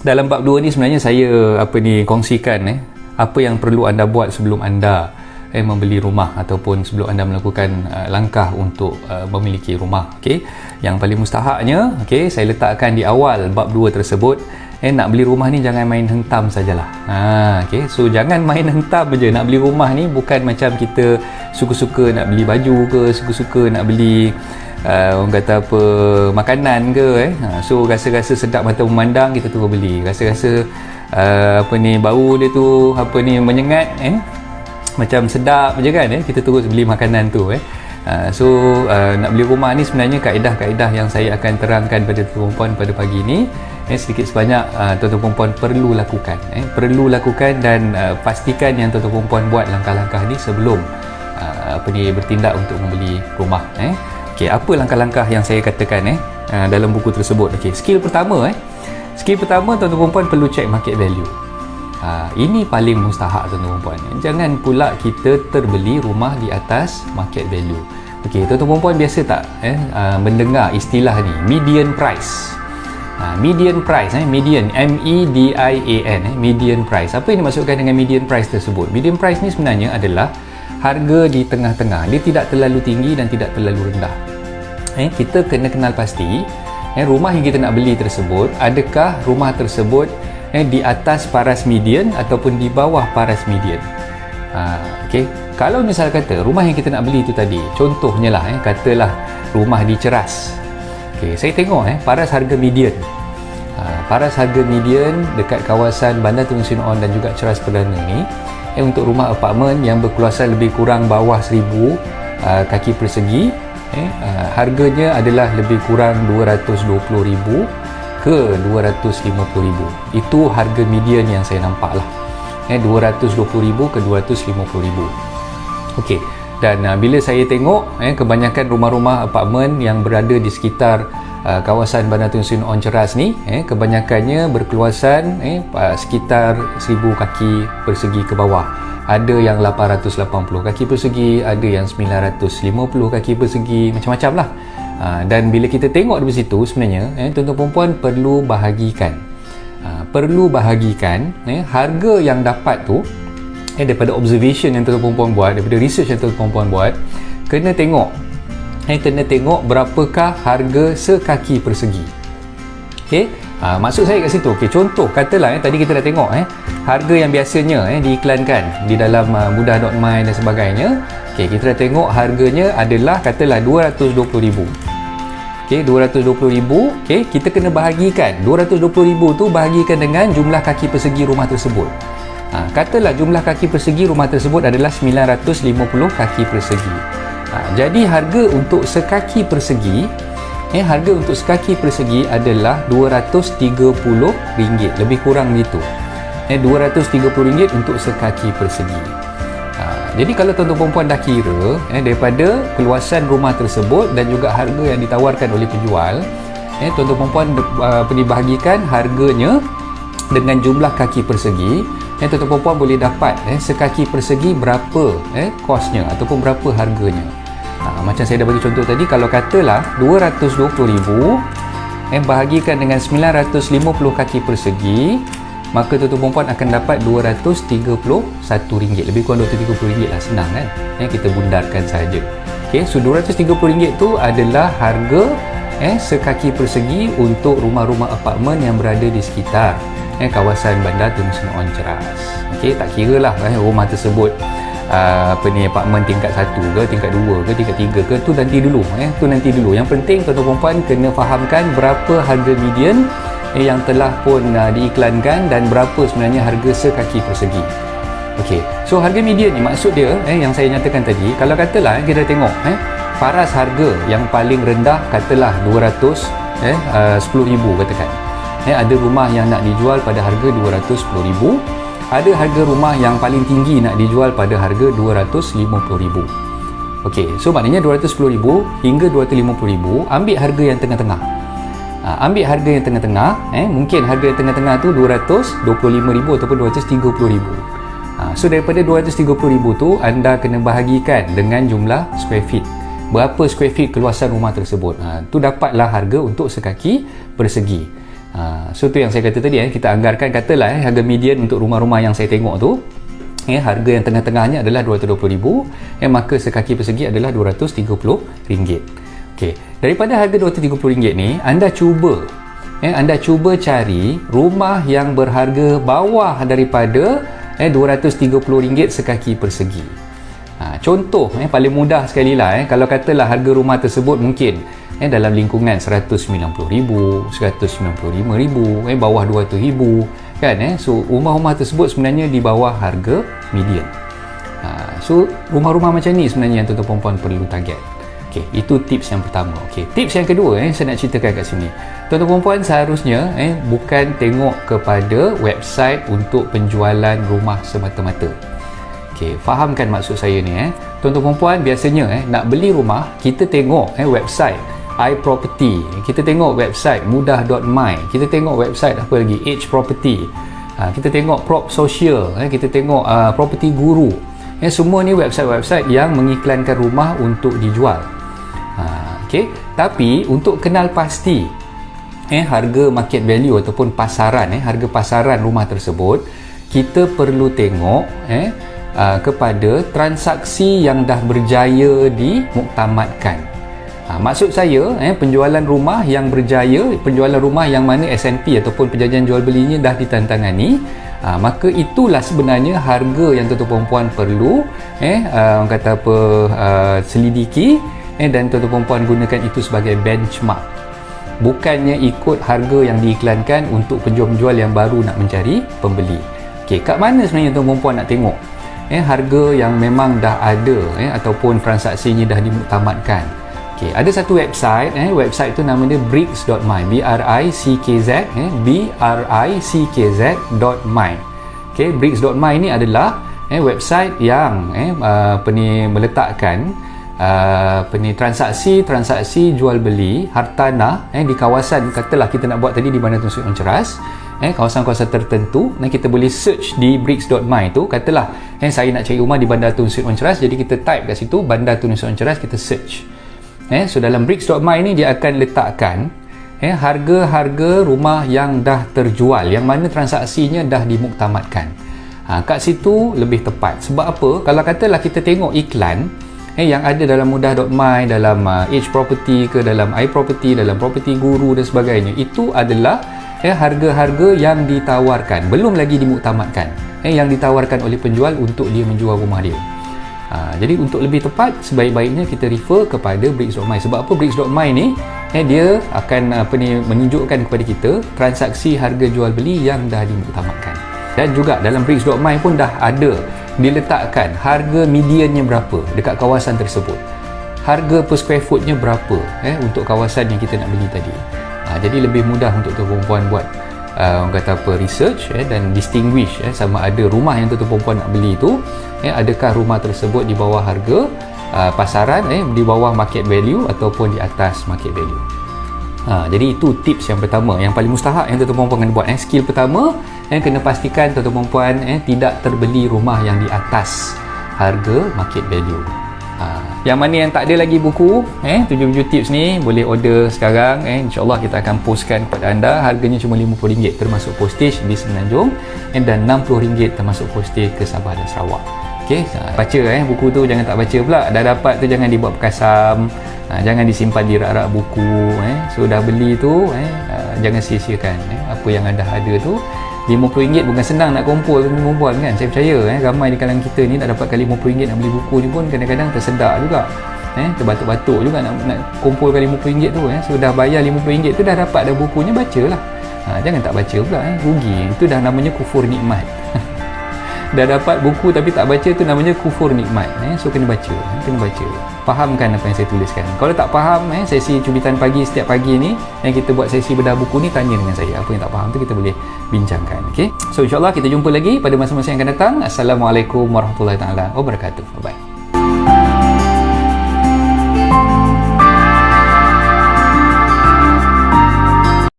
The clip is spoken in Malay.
dalam bab 2 ni sebenarnya saya kongsikan apa yang perlu anda buat sebelum anda membeli rumah ataupun sebelum anda melakukan langkah untuk memiliki rumah. Okey, yang paling mustahaknya saya letakkan di awal bab 2 tersebut. Nak beli rumah ni jangan main hentam sajalah. Okey, so jangan main hentam je. Nak beli rumah ni bukan macam kita suka-suka nak beli baju ke, suka-suka nak beli orang kata apa, makanan ke so rasa-rasa sedap mata memandang kita terus beli, rasa-rasa bau dia tu menyengat macam sedap je kan kita terus beli makanan tu so nak beli rumah ni sebenarnya kaedah-kaedah yang saya akan terangkan pada tuan-tuan perempuan pada pagi ni sedikit sebanyak tuan-tuan perempuan perlu lakukan dan pastikan yang tuan-tuan perempuan buat langkah-langkah ni sebelum bertindak untuk membeli rumah. Okey, apa langkah-langkah yang saya katakan dalam buku tersebut. Okey, skill pertama tuan-tuan perempuan perlu check market value. Ini paling mustahak tuan-tuan perempuan. Jangan pula kita terbeli rumah di atas market value. Okey, tuan-tuan perempuan biasa tak mendengar istilah ni, median price. Median price, median, M-E-D-I-A-N, median price. Apa yang dimaksudkan dengan median price tersebut? Median price ni sebenarnya adalah harga di tengah-tengah. Dia tidak terlalu tinggi dan tidak terlalu rendah. Kita kena kenal pasti rumah yang kita nak beli tersebut, adakah rumah tersebut di atas paras median ataupun di bawah paras median. Okey, kalau misal kata rumah yang kita nak beli itu tadi, contohnya lah katalah rumah di Ceras. Okey, saya tengok paras harga median. Paras harga median dekat kawasan Bandar Tunku Sino On dan juga Ceras Perdana ni untuk rumah apartmen yang berkeluasan lebih kurang bawah 1000 kaki persegi, harganya adalah lebih kurang 220,000 ke 250,000. Itu harga median yang saya nampak lah, 220,000 ke 250,000. Okey, dan bila saya tengok kebanyakan rumah-rumah apartmen yang berada di sekitar kawasan Bandar Tunku Sino On Ceras ni kebanyakannya berkeluasan sekitar 1000 kaki persegi ke bawah. Ada yang 880 kaki persegi, ada yang 950 kaki persegi, macam-macam lah. Dan bila kita tengok dari situ sebenarnya tuan-tuan perempuan perlu bahagikan harga yang dapat tu daripada observation yang tuan-tuan perempuan buat, daripada research yang tuan-tuan perempuan buat, kena tengok berapakah harga sekaki persegi. Okey, maksud saya kat situ. Okey, contoh katalah tadi kita dah tengok harga yang biasanya diiklankan di dalam mudah.my dan sebagainya. Okey, kita dah tengok harganya adalah katalah 220,000. Okey, 220,000. Okey, kita kena bahagikan 220,000 tu bahagikan dengan jumlah kaki persegi rumah tersebut. Katalah jumlah kaki persegi rumah tersebut adalah 950 kaki persegi. Jadi harga untuk sekaki persegi adalah RM230, lebih kurang begitu. RM230 untuk sekaki persegi. Jadi kalau tuan-tuan perempuan dah kira daripada keluasan rumah tersebut dan juga harga yang ditawarkan oleh penjual, tuan-tuan perempuan bahagikan harganya dengan jumlah kaki persegi, tuan-tuan perempuan boleh dapat sekaki persegi berapa kosnya ataupun berapa harganya. Macam saya dah bagi contoh tadi, kalau katalah 220,000 bahagikan dengan 950 kaki persegi, maka tuan-tuan perempuan akan dapat RM231, lebih kurang RM230 lah, senang kan, kita bundarkan saja. Okay, so RM230 tu adalah harga sekaki persegi untuk rumah-rumah apartmen yang berada di sekitar kawasan Bandar Tunku Sino On Ceras. Okay, tak kira lah rumah tersebut apartmen tingkat 1 ke, tingkat 2 ke, tingkat 3 ke, tu nanti dulu. Yang penting tuan-tuan perempuan kena fahamkan berapa harga median yang telah pun diiklankan dan berapa sebenarnya harga sekaki persegi. Okey, so harga median ni maksud dia yang saya nyatakan tadi, kalau katalah kita tengok paras harga yang paling rendah katalah 210,000 katakan. Ada rumah yang nak dijual pada harga 210,000. Ada harga rumah yang paling tinggi nak dijual pada harga 250,000. Okey, so maknanya 210,000 hingga 250,000, ambil harga yang tengah-tengah. Mungkin harga yang tengah-tengah tu 225,000 ataupun 230,000. So daripada 230,000 tu anda kena bahagikan dengan jumlah square feet. Berapa square feet keluasan rumah tersebut. Tu dapatlah harga untuk sekaki persegi. So tu yang saya kata tadi, kita anggarkan katalah harga median untuk rumah-rumah yang saya tengok tu, harga yang tengah-tengahnya adalah RM220,000, maka sekaki persegi adalah RM230. Okey, daripada harga RM230 ni, anda cuba cari rumah yang berharga bawah daripada RM230 sekaki persegi. Contoh paling mudah sekali lah, kalau katalah harga rumah tersebut mungkin dalam lingkungan RM190,000, RM195,000, bawah RM200,000 kan. So rumah-rumah tersebut sebenarnya di bawah harga median. So rumah-rumah macam ni sebenarnya yang tuan-tuan puan perlu target. Okey, itu tips yang pertama. Okey, tips yang kedua saya nak ceritakan kat sini. Tuan-tuan puan seharusnya bukan tengok kepada website untuk penjualan rumah semata-mata. Okey, fahamkan maksud saya ni. Tuan-tuan puan biasanya nak beli rumah, kita tengok website iProperty, kita tengok website mudah.my, kita tengok website apa lagi, Edge Property, kita tengok Prop Social, kita tengok Property Guru. Semua ni website-website yang mengiklankan rumah untuk dijual. Okey, tapi untuk kenal pasti harga market value ataupun pasaran, harga pasaran rumah tersebut, kita perlu tengok kepada transaksi yang dah berjaya dimuktamadkan. Maksud saya penjualan rumah yang berjaya, penjualan rumah yang mana SNP ataupun perjanjian jual belinya dah ditantangani, maka itulah sebenarnya harga yang tuan-tuan puan perlu orang kata apa, selidiki, dan tuan-tuan puan gunakan itu sebagai benchmark, bukannya ikut harga yang diiklankan untuk penjual-penjual yang baru nak mencari pembeli. Okey, kat mana sebenarnya tuan-tuan puan nak tengok harga yang memang dah ada ataupun transaksinya dah dimuktamadkan? Okay, ada satu website, website tu nama dia bricks.my, brickz.my. Okay, bricks.my ni adalah website yang meletakkan transaksi jual beli hartanah di kawasan, katalah kita nak buat tadi di Bandar Tun Sri Onceras, kawasan-kawasan tertentu, kita boleh search di bricks.my tu, katalah saya nak cari rumah di Bandar Tun Sri Onceras, jadi kita type kat situ Bandar Tun Sri Onceras, kita search. So dalam bricks.my ni dia akan letakkan harga-harga rumah yang dah terjual, yang mana transaksinya dah dimuktamadkan. Kat situ lebih tepat. Sebab apa? Kalau katalah kita tengok iklan yang ada dalam mudah.my, dalam Edge Property ke, dalam iProperty, dalam Property Guru dan sebagainya, itu adalah harga-harga yang ditawarkan, belum lagi dimuktamadkan, yang ditawarkan oleh penjual untuk dia menjual rumah dia. Jadi untuk lebih tepat, sebaik-baiknya kita refer kepada bricks.my. Sebab apa? Bricks.my ni dia akan menunjukkan kepada kita transaksi harga jual beli yang dah dimuktamadkan. Dan juga dalam bricks.my pun dah ada diletakkan harga mediannya berapa dekat kawasan tersebut, harga per square footnya berapa untuk kawasan yang kita nak beli tadi. Jadi lebih mudah untuk tuan-puan buat orang kata apa, research dan distinguish sama ada rumah yang tuan-tuan puan nak beli tu adakah rumah tersebut di bawah harga pasaran, di bawah market value ataupun di atas market value. Jadi itu tips yang pertama, yang paling mustahak yang tuan-tuan puan kena buat. Skill pertama, kena pastikan tuan-tuan puan tidak terbeli rumah yang di atas harga market value. Yang mana yang tak ada lagi buku 7 tips ni, boleh order sekarang. InsyaAllah kita akan postkan kepada anda. Harganya cuma RM50 termasuk postage di Semenanjung, dan RM60 termasuk postage ke Sabah dan Sarawak. Okay, baca buku tu, jangan tak baca pula. Dah dapat tu jangan dibuat perkasam, jangan disimpan di rak-rak buku. So dah beli tu jangan sia-siakan apa yang anda ada tu. RM50 bukan senang nak kumpul tuan-tuan kan. Saya percaya ramai di kalangan kita ni nak dapatkan RM50 nak beli buku ni pun kadang-kadang tersedak juga. Terbatuk-batuk juga nak kumpulkan RM50 tu. So dah bayar RM50 tu, dah dapat dah bukunya, bacalah. Jangan tak baca pula, rugi. Itu dah namanya kufur nikmat. Dah dapat buku tapi tak baca, tu namanya kufur nikmat. So kena baca, fahamkan apa yang saya tuliskan. Kalau tak faham sesi cubitan pagi setiap pagi ni, yang kita buat sesi bedah buku ni, tanya dengan saya. Apa yang tak faham tu kita boleh bincangkan. Okay? So insyaAllah kita jumpa lagi pada masa-masa yang akan datang. Assalamualaikum warahmatullahi wabarakatuh. Bye bye.